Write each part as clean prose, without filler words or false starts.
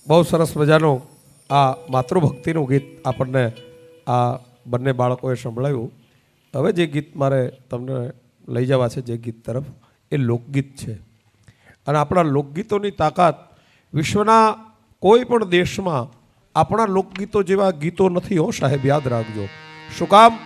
બહુ સરસ મજાનું આ માતૃભક્તિનું ગીત આપણને આ બંને બાળકોએ સંભળાવ્યું. હવે જે ગીત મારે તમને લઈ જવા છે જે ગીત તરફ, એ લોકગીત છે. અને આપણા લોકગીતોની તાકાત વિશ્વના કોઈ પણ દેશમાં આપણા લોકગીતો જેવા ગીતો નથી હો સાહેબ, યાદ રાખજો. શું કામ?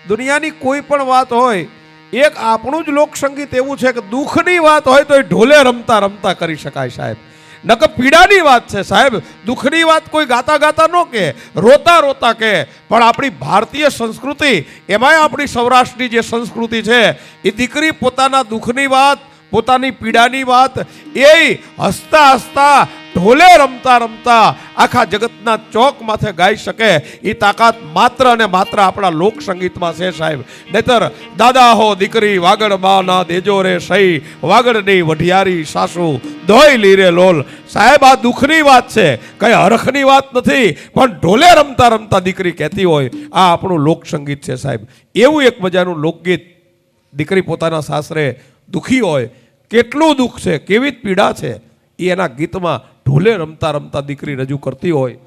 દુનિયાની કોઈ પણ વાત હોય, એક આપણું જ લોકસંગીત એવું છે કે દુઃખની વાત હોય તો એ ઢોલે રમતા રમતા કરી શકાય સાહેબ. નકર પીડાની વાત છે સાહેબ. દુઃખની વાત કોઈ ગાતા ગાતા ન કે, રોતા રોતા કે. પણ આપણી ભારતીય સંસ્કૃતિ, એમાંય આપણી સૌરાષ્ટ્રની જે સંસ્કૃતિ છે, એ દીકરી પોતાના દુઃખની વાત, પોતાની પીડાની વાત એ હસતા હસતા ઢોલે રમતા રમતા આખા જગતના ચોક માથે ગાઈ શકે, એ તાકાત માત્ર અને માત્ર આપણા લોકસંગીતમાં છે સાહેબ. નહીતર દાદા હો દીકરી વાગડ માં ના દેજો રે સહી, વાગડની વઢિયારી સાસુ ધોઈ લીરે લોલ. સાહેબ આ દુઃખની વાત છે, કઈ હરખની વાત નથી, પણ ઢોલે રમતા રમતા દીકરી કહેતી હોય આ આપણું લોકસંગીત છે સાહેબ. એવું એક મજાનું લોકગીત. દીકરી પોતાના સાસરે દુઃખી હોય, કેટલું દુઃખ છે, કેવી પીડા છે, એ એના ગીતમાં ઢોલે રમતા રમતા દીકરી રજૂ કરતી હોય.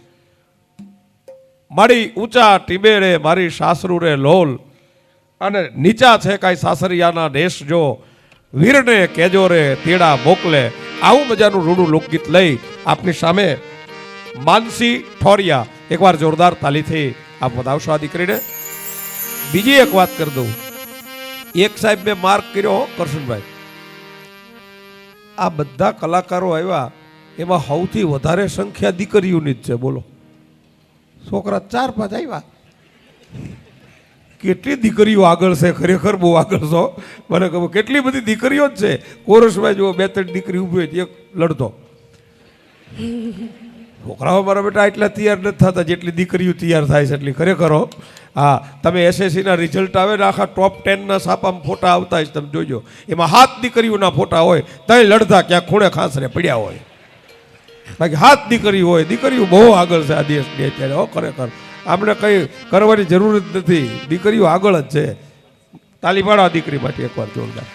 મારી ઊંચા ટીબેરે મારી સાસરુ રે લોલ, અને નીચા છે કાંઈ સાસરિયાના દેશ જો, વીરને કેજો રે તેડા મોકલે. આવું મજાનું રૂડું લોકગીત લઈ આપની સામે માનસી ઠોરિયા, એકવાર જોરદાર તાલીથી આપ વધાવશો આ દીકરીને. બીજી એક વાત કરી દઉં, એક સાહેબ મેં માર્ક કર્યો કરશનભાઈ, આ બધા કલાકારો આવ્યા એમાં સૌથી વધારે સંખ્યા દીકરીઓની જ છે. બોલો, છોકરા 4-5 આવ્યા, કેટલી દીકરીઓ આગળ છે, ખરેખર બહુ આગળ છો. મને ખબર કેટલી બધી દીકરીઓ જ છે. કોરસમાં જુઓ 2-3 દીકરી ઊભી હોય, એક લડતો. છોકરાઓ મારા બેટા એટલા તૈયાર નથી થતા જેટલી દીકરીઓ તૈયાર થાય છે એટલી. ખરેખર હો. હા, તમે SSCના રિઝલ્ટ આવે ને આખા ટોપ 10ના છાપામાં ફોટા આવતા જ તમે જોજો, એમાં 7 દીકરીઓના ફોટા હોય, તઈ લડતા ક્યાંક ખૂણે ખાંસરે પડ્યા હોય. બાકી 7 દીકરીઓ હોય. દીકરીઓ બહુ આગળ છે આ દેશની અત્યારે હો. ખરેખર આપણે કંઈ કરવાની જરૂર જ નથી, દીકરીઓ આગળ જ છે. તાલી પાડો આ દીકરી માટે એકવાર જોરદાર.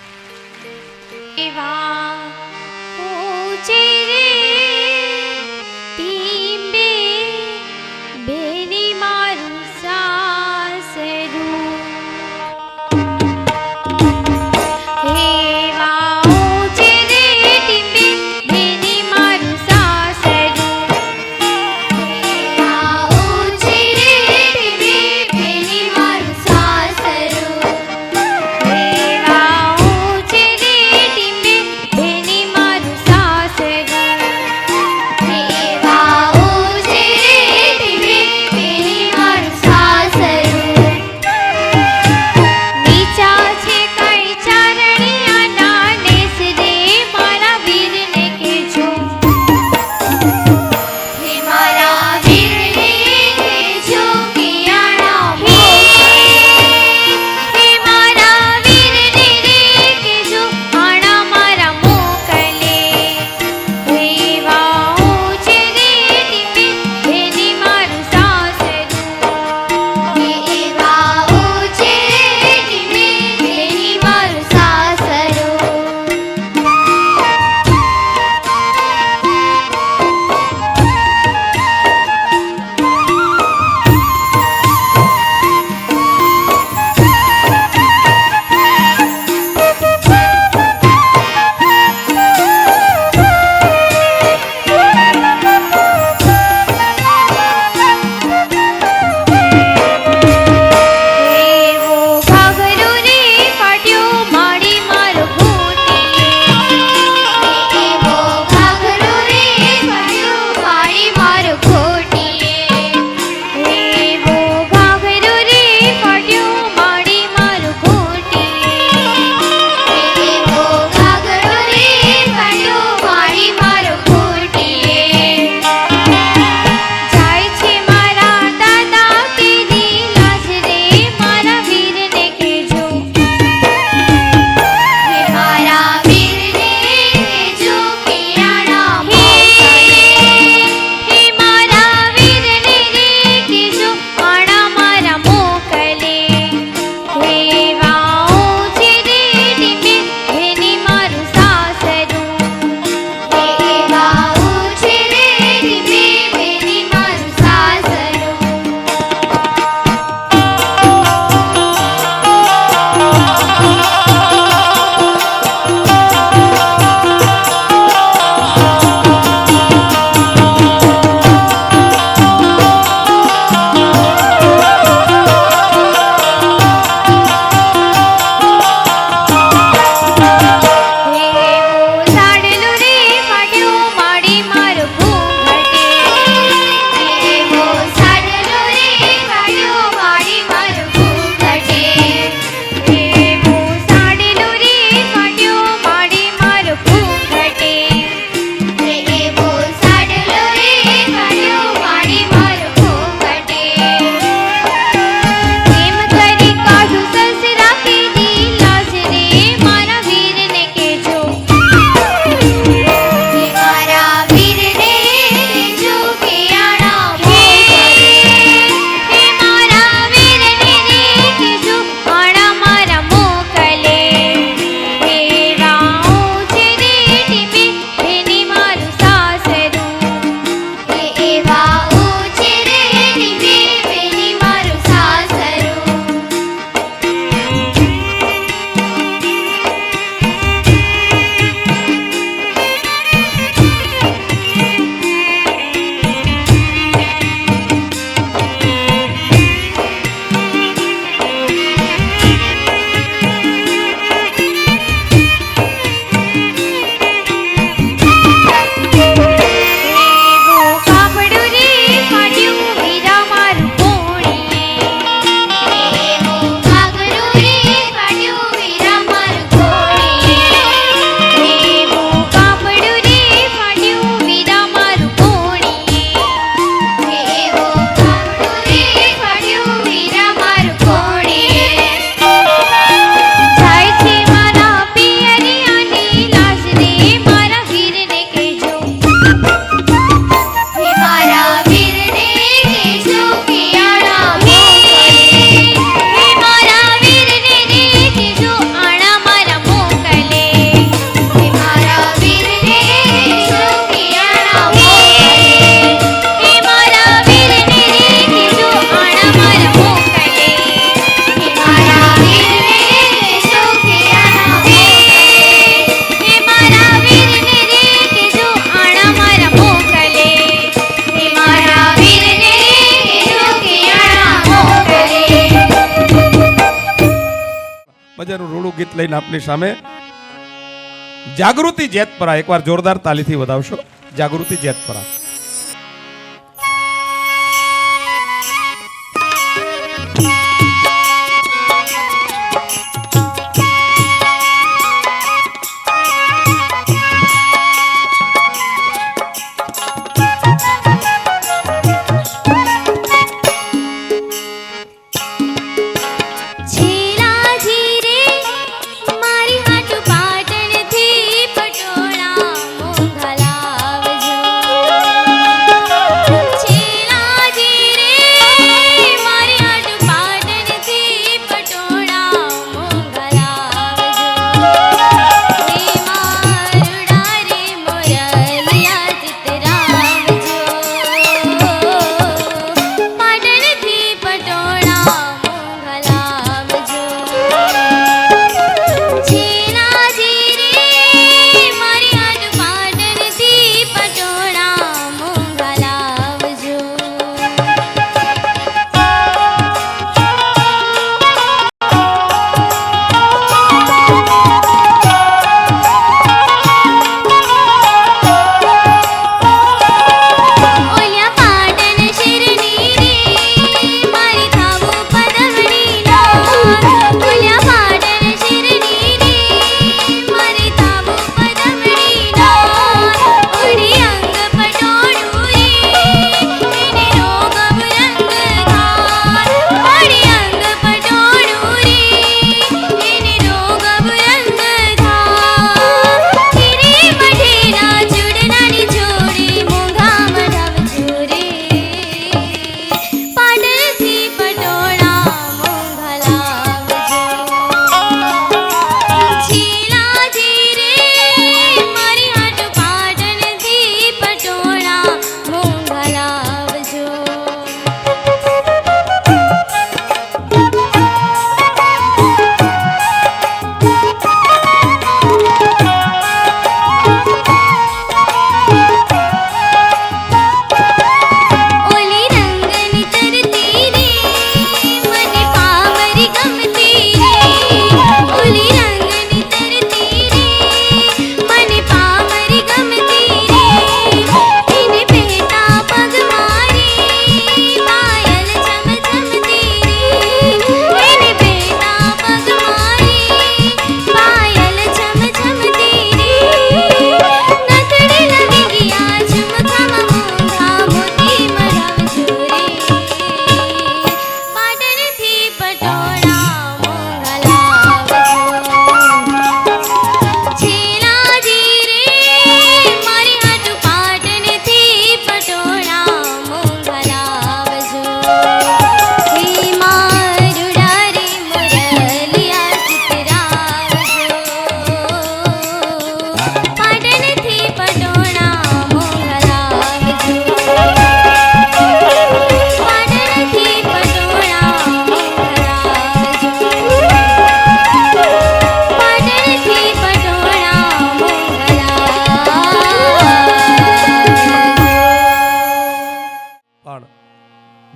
લોકગીત લઈને આપની સામે જાગૃતિ જેતપરા, એકવાર જોરદાર તાલીથી વધાવશો. જાગૃતિ જેતપરા.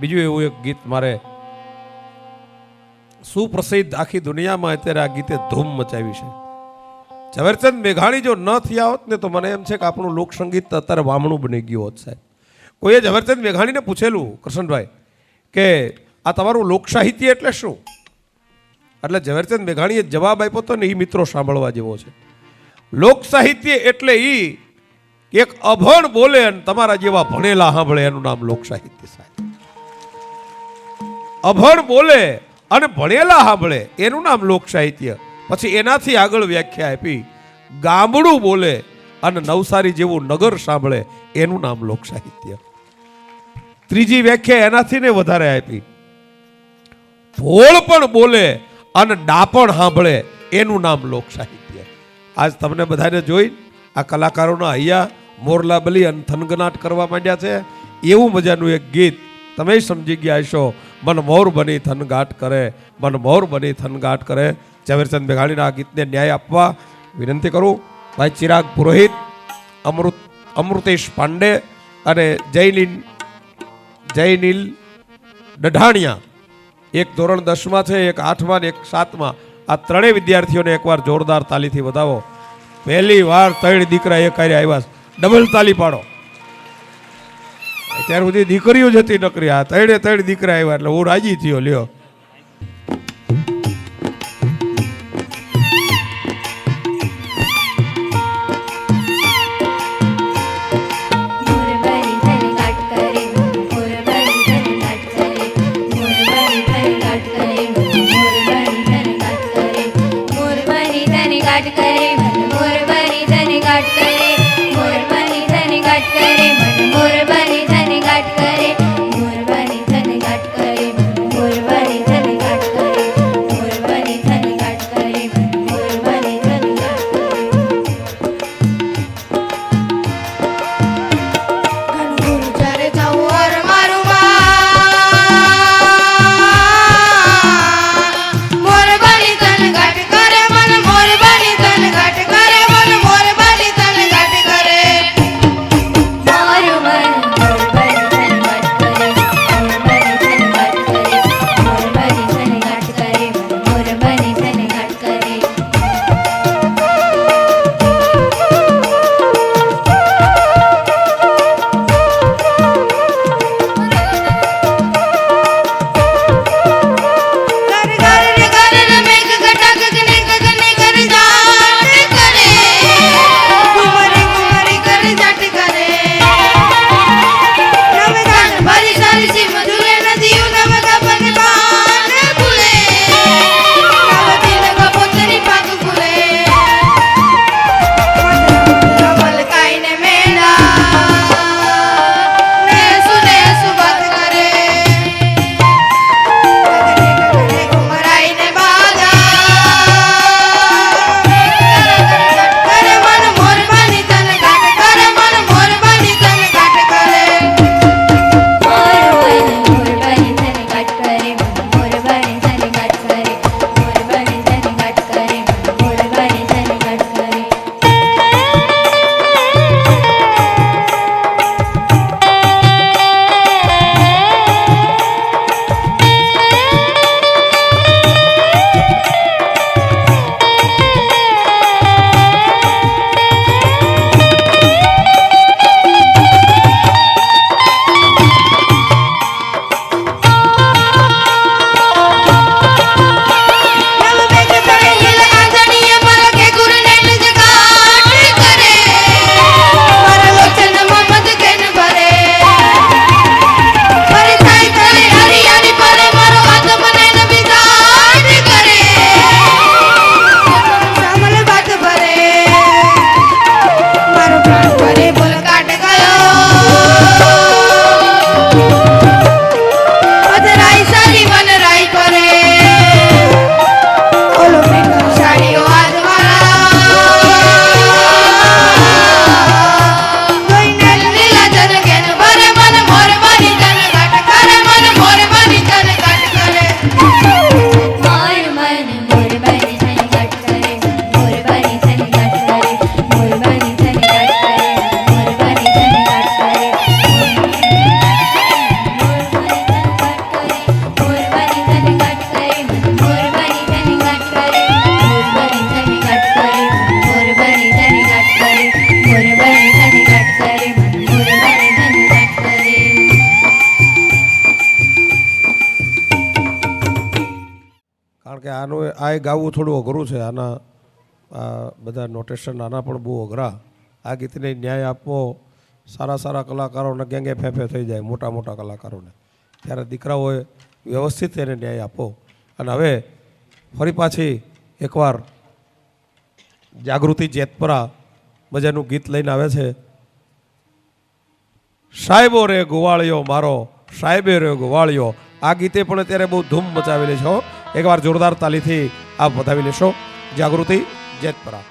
બીજું એવું એક ગીત મારે સુપ્રસિદ્ધ આખી દુનિયામાં અત્યારે આ ગીતે ધૂમ મચાવી છે. ઝવેરચંદ મેઘાણી જો ન થયા હોત ને તો મને એમ છે કે આપણું લોકસંગીત અત્યારે વામણું બની ગયું હોત સાહેબ. કોઈએ ઝવેરચંદ મેઘાણીને પૂછેલું કૃષ્ણભાઈ કે આ તમારું લોકસાહિત્ય એટલે શું? એટલે ઝવેરચંદ મેઘાણીએ જવાબ આપ્યો હતો ને એ મિત્રો સાંભળવા જેવો છે. લોકસાહિત્ય એટલે એ એક અભણ બોલે અને તમારા જેવા ભણેલા સાંભળે એનું નામ લોકસાહિત્ય સાહેબ. અભણ બોલે અને ભણેલા સાંભળે એનું નામ લોકસાહિત્ય. પછી એનાથી આગળ વ્યાખ્યા આપી ગામડું બોલે અને નવસારી જેવું નગર સાંભળે એનું નામ લોકસાહિત્ય. ત્રીજી વ્યાખ્યા એનાથી ને વધારે આપી ભોળ પણ બોલે અને ડાપણ સાંભળે એનું નામ લોકસાહિત્ય. આજ તમને બધાને જોઈ આ કલાકારોના અહીંયા મોરલા બલી અને થનગનાટ કરવા માંડ્યા છે. એવું મજાનું એક ગીત તમે સમજી ગયા હશો. મન મોર બની થનગાટ કરે, મન મોર બની થનગાટ કરે. ઝવેરચંદ મેઘાણીના આ ગીતને ન્યાય આપવા વિનંતી કરું ભાઈ ચિરાગ પુરોહિત, અમૃતેશ પાંડે અને જયનીલ ડઢાણિયા. એક ધોરણ 10માં છે, એક 8માં ને એક 7માં. આ ત્રણેય વિદ્યાર્થીઓને એકવાર જોરદાર તાલીથી વધાવો. પહેલી વાર 3 દીકરા એક હારે આવ્યા છે. ડબલ તાલી પાડો. અત્યાર સુધી દીકરીઓ જ હતી નકરી, આ 3 દીકરા આવ્યા એટલે હું રાજી થયો. લ્યો કારણ કે આનું આ ગાવું થોડું અઘરું છે. આના આ બધા નોટેશન આના પણ બહુ અઘરા. આ ગીતને ન્યાય આપવો સારા સારા કલાકારોને ગેંગે ફેફે થઈ જાય, મોટા મોટા કલાકારોને. ત્યારે દીકરાઓએ વ્યવસ્થિત એને ન્યાય આપો. અને હવે ફરી પાછી એકવાર જાગૃતિ જેતપરા મજાનું ગીત લઈને આવે છે. સાહેબો રે ગોવાળિયો મારો, સાહેબે રે ગોવાળિયો. આ ગીતે પણ અત્યારે બહુ ધૂમ મચાવેલી છે. એકવાર જોરદાર તાલીથી આપ વધાવી લેશો. જાગૃતિ જેતપરા.